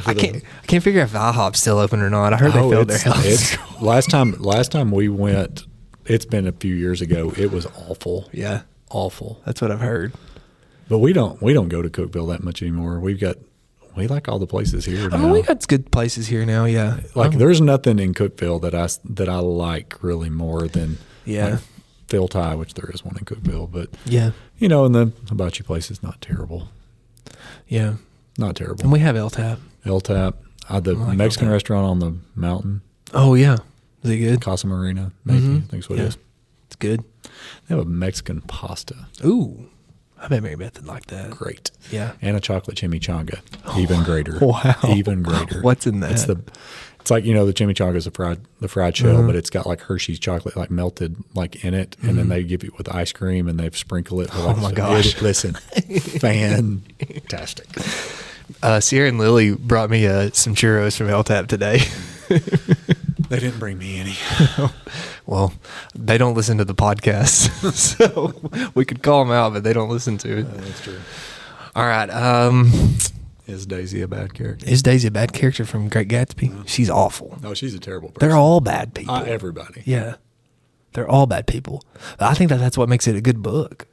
I can't figure out if IHOP's still open or not. I heard they filled their house. Last time we went, it's been a few years ago. It was awful. Yeah. Awful. That's what I've heard. But we don't go to Cookeville that much anymore. We like all the places here now. I mean, we got good places here now, yeah. There's nothing in Cookeville that I like really more than like Phil Ty, which there is one in Cookeville. But yeah, and the hibachi place is not terrible. Yeah, not terrible. And we have El Tap. El Tap, the Mexican restaurant on the mountain. Oh yeah, is it good? Casa Marina, maybe. I think that's what it is. It's good. They have a Mexican pasta. Ooh. I bet Mary Beth would like that. Great. Yeah. And a chocolate chimichanga. Even greater. Wow. Even greater. What's in that? It's like, the chimichanga is the fried shell, but it's got like Hershey's chocolate like melted like in it, and then they give it with ice cream and they sprinkle it. Oh my gosh. Listen, fantastic. Sierra and Lily brought me some churros from El Tap today. They didn't bring me any. Well, they don't listen to the podcast, so we could call them out, but they don't listen to it. That's true. All right. Is Daisy a bad character? Is Daisy a bad character from Great Gatsby? No. She's awful. No, she's a terrible person. They're all bad people. Everybody. Yeah. They're all bad people. But I think that's what makes it a good book.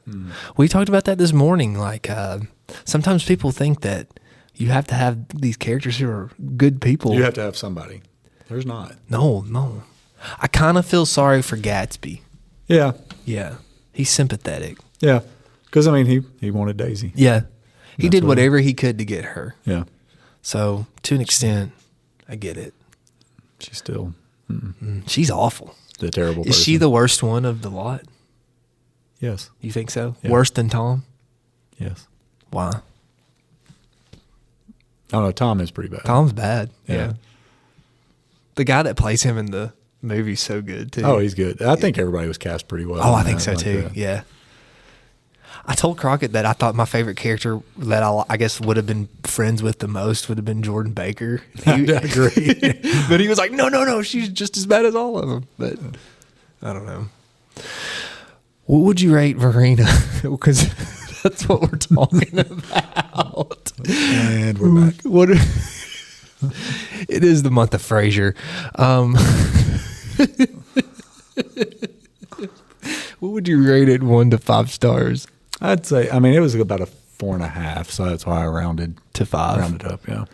We talked about that this morning. Like, sometimes people think that you have to have these characters who are good people. You have to have somebody. There's not. No. I kind of feel sorry for Gatsby. Yeah. Yeah. He's sympathetic. Yeah. Because, he wanted Daisy. Yeah. He did whatever he could to get her. Yeah. So, to an extent, I get it. She's still... She's awful. The terrible person. Is she the worst one of the lot? Yes. You think so? Yeah. Worse than Tom? Yes. Why? I don't know. Tom is pretty bad. Tom's bad. Yeah. The guy that plays him in the movie's so good, too. Oh, he's good. I think everybody was cast pretty well. Oh, I think so, too. Yeah. I told Crockett that I thought my favorite character that I guess would have been friends with the most would have been Jordan Baker. I agree. But he was like, no, she's just as bad as all of them. But I don't know. What would you rate Varina? Because that's what we're talking about. And we're back. It is the month of Frazier. What would you rate it 1 to 5 stars? I'd say, it was about a 4.5, so that's why I rounded to 5. Rounded up, yeah.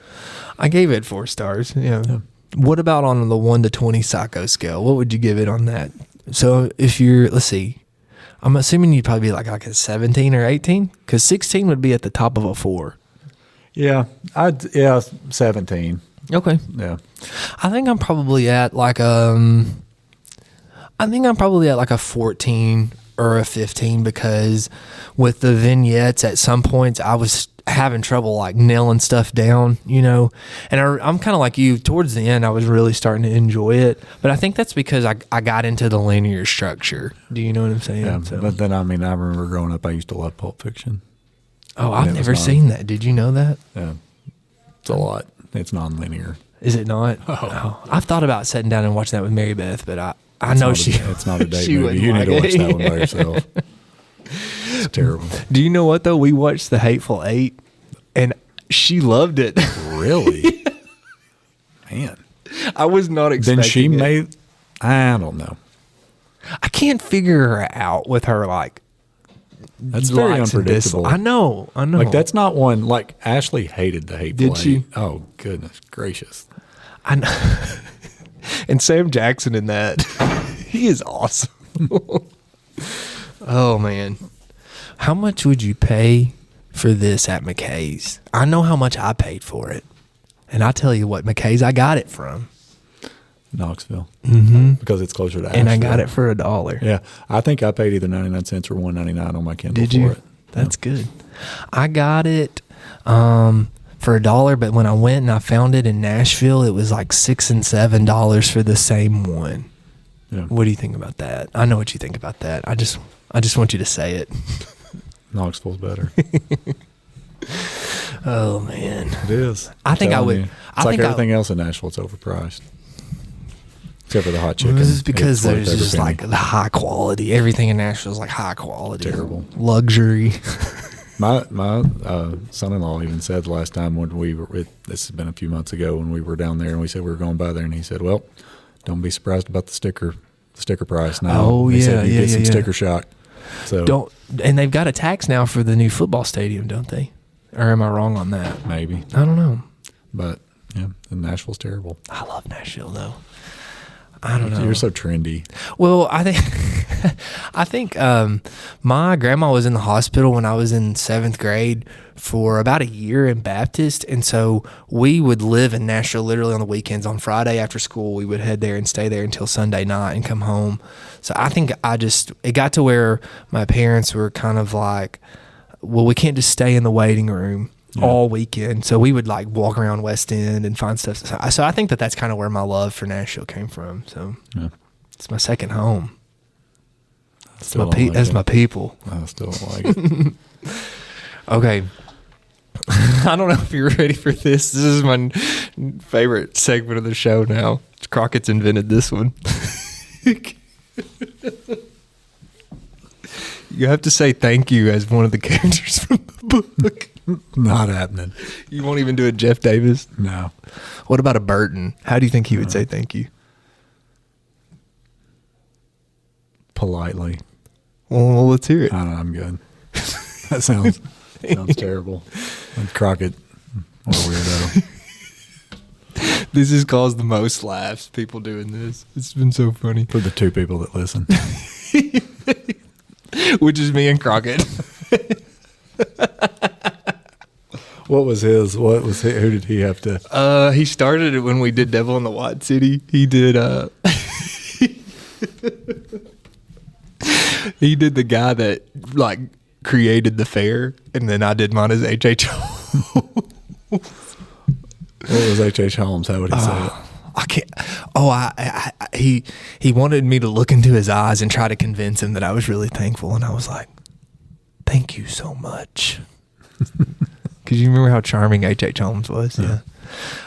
I gave it 4 stars. Yeah. What about on the 1 to 20 psycho scale? What would you give it on that? So if let's see, I'm assuming you'd probably be like a 17 or 18, because 16 would be at the top of a 4. Yeah, 17. Okay. Yeah. I think I'm probably at like a 14 or a 15, because with the vignettes at some points I was having trouble like nailing stuff down, and I'm kind of like you. Towards the end I was really starting to enjoy it, but I think that's because I got into the linear structure. Do you know what I'm saying? Yeah, so. But then I remember growing up I used to love Pulp Fiction. Oh, I've never seen that. Did you know that? Yeah. It's a lot. It's non-linear. Is it not? Oh. I've thought about sitting down and watching that with Mary Beth, but I know it's not a date she movie. You need to watch that one by yourself. It's terrible. Do you know what, though? We watched The Hateful Eight, and she loved it. Really? Man. I was not expecting Then she it. made... I don't know. I can't figure her out with her, like... That's very likes and unpredictable. I know. Like, that's not one... Like, Ashley hated The Hateful Eight. Did she? Oh, goodness gracious. I know. And Sam Jackson in that, he is awesome. Oh, man. How much would you pay for this at McKay's? I know how much I paid for it. And I tell you what, McKay's, I got it from. Knoxville. Mm-hmm. Because it's closer to Asheville. And I got it for $1. Yeah. I think I paid either 99 cents or $1.99 on my Kindle Did you? for it. That's good. I got it for $1, but when I went and I found it in Nashville, it was like $6 and $7 for the same one. Yeah. What do you think about that? I know what you think about that. I just want you to say it. Knoxville's better. Oh man, It is. I think I would. It's I like think everything else in Nashville. It's overpriced, except for the hot chicken. This is because It's worth there's every just penny. like the high quality. Everything in Nashville is like high quality, Terrible. luxury. My son-in-law even said last time when we were, this has been a few months ago, when we were down there and we said we were going by there, and he said, "Well, don't be surprised about the sticker price now." Oh, he yeah, said you yeah, get some yeah. sticker shock. So Don't and they've got a tax now for the new football stadium, don't they? Or am I wrong on that? maybe, I don't know. but yeah, Nashville's terrible. I love Nashville though. I don't know. You're so trendy. Well, I think my grandma was in the hospital when I was in 7th grade for about a year in Baptist, and so we would live in Nashville literally on the weekends. On Friday after school, we would head there and stay there until Sunday night and come home. So I think it got to where my parents were kind of like, well, we can't just stay in the waiting room all weekend. So we would like walk around West End and find stuff. So I think that's kind of where my love for Nashville came from. So it's my second home. That's my people. I still don't like it. Okay. I don't know if you're ready for this. This is my favorite segment of the show now. Crockett's invented this one. You have to say thank you as one of the characters from the book. Not happening. You won't even do a Jeff Davis? No. What about a Burton? How do you think he would say thank you? Politely. Well, let's hear it. I don't know, I'm good. That sounds terrible. Like Crockett, what a weirdo. This has caused the most laughs, people doing this. It's been so funny. For the two people that listen. Which is me and Crockett. What was his? Who did he have to? He started it when we did Devil in the White City. He did he did the guy that like created the fair, and then I did mine as H.H. Holmes. What was H.H. Holmes? How would he say it? I can't. Oh, he wanted me to look into his eyes and try to convince him that I was really thankful, and I was like, "Thank you so much." Because you remember how charming H.H. Holmes was. Yeah.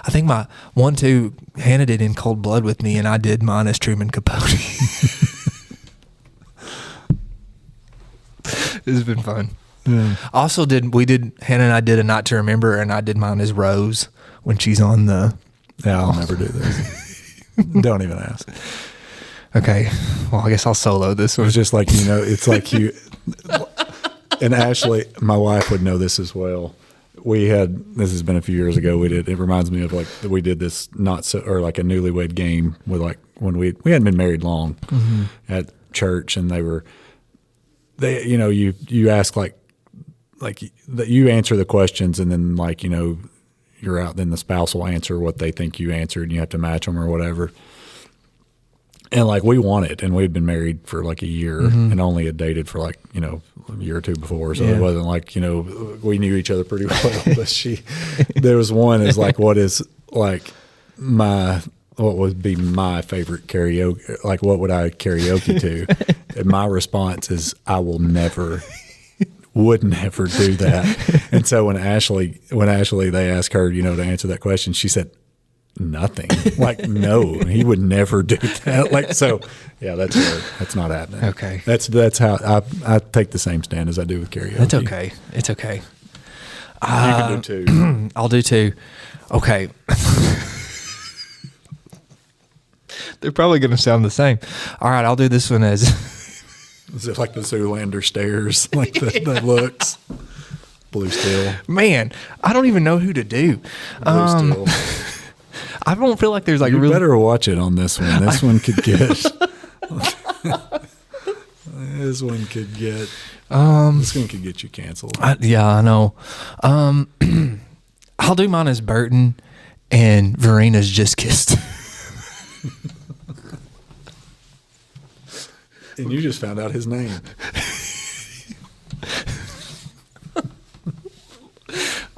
I think my 1-2 Hannah did In Cold Blood with me, and I did mine as Truman Capote. This has been fun. Yeah. Also, Hannah and I did A Night to Remember, and I did mine as Rose when she's on the. Yeah, I'll never do this. Don't even ask. Okay, well, I guess I'll solo this It one. was just like, it's like you. And Ashley, my wife, would know this as well. This has been a few years ago. It reminds me of like we did this like a newlywed game with like when we hadn't been married long at church, and you ask like you answer the questions, and then like you're out, then the spouse will answer what they think you answered, and you have to match them or whatever. And like we won it, and we'd been married for like a year and only had dated for like a year or two before, so it wasn't like we knew each other pretty well. But there was one is like what would be my favorite karaoke, like what would I karaoke to? And my response is I would never do that. And so when Ashley they asked her to answer that question, she said nothing. Like no, he would never do that. Like so, yeah, that's not happening. Okay, that's how I take the same stand as I do with karaoke. That's okay. It's okay. You can do two. I'll do two. Okay. They're probably going to sound the same. All right, I'll do this one as. Is it like the Zoolander stairs, like the looks? Blue Steel. Man, I don't even know who to do. Blue Steel. I don't feel like there's like You really. better watch it on this one. This one could get. This one could get. This one could get you canceled. Yeah, I know. I'll do mine as Burton, and Varina's Just Kissed. And you just found out his name.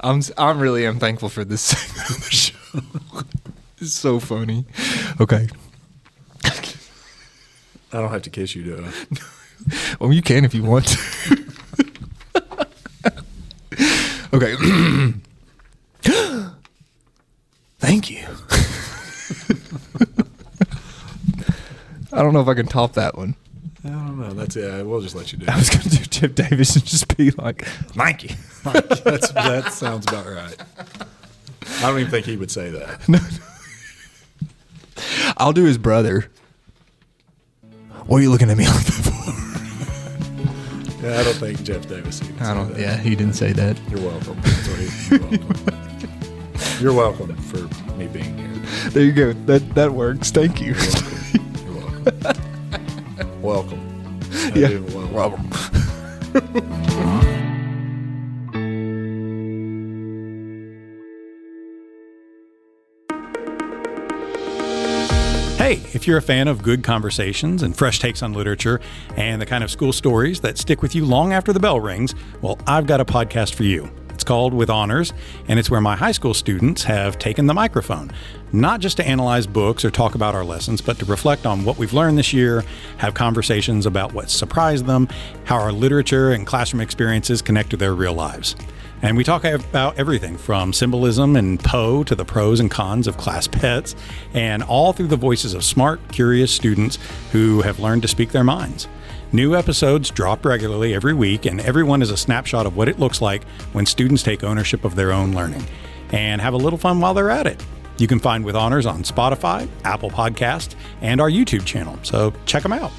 I really am thankful for this segment of the show. It's so funny. Okay. I don't have to kiss you, do I? Well, you can if you want to. Okay. Thank you. I don't know if I can top that one. I don't know. That's it. We'll just let you do it. I was going to do Jeff Davis and just be like, thank you. That sounds about right. I don't even think he would say that. No. I'll do his brother. What are you looking at me like that for? Yeah, I don't think Jeff Davis even I don't. said that. Yeah, he didn't say that. You're welcome. That's what you're welcome. You're welcome for me being here. There you go. That works. Thank you. You're welcome. Welcome. Yeah. Welcome. Hey, if you're a fan of good conversations and fresh takes on literature and the kind of school stories that stick with you long after the bell rings, well, I've got a podcast for you. It's called With Honors, and it's where my high school students have taken the microphone, not just to analyze books or talk about our lessons, but to reflect on what we've learned this year, have conversations about what surprised them, how our literature and classroom experiences connect to their real lives. And we talk about everything from symbolism and Poe to the pros and cons of class pets, and all through the voices of smart, curious students who have learned to speak their minds. New episodes drop regularly every week, and everyone is a snapshot of what it looks like when students take ownership of their own learning and have a little fun while they're at it. You can find With Honors on Spotify, Apple Podcasts, and our YouTube channel, so check them out.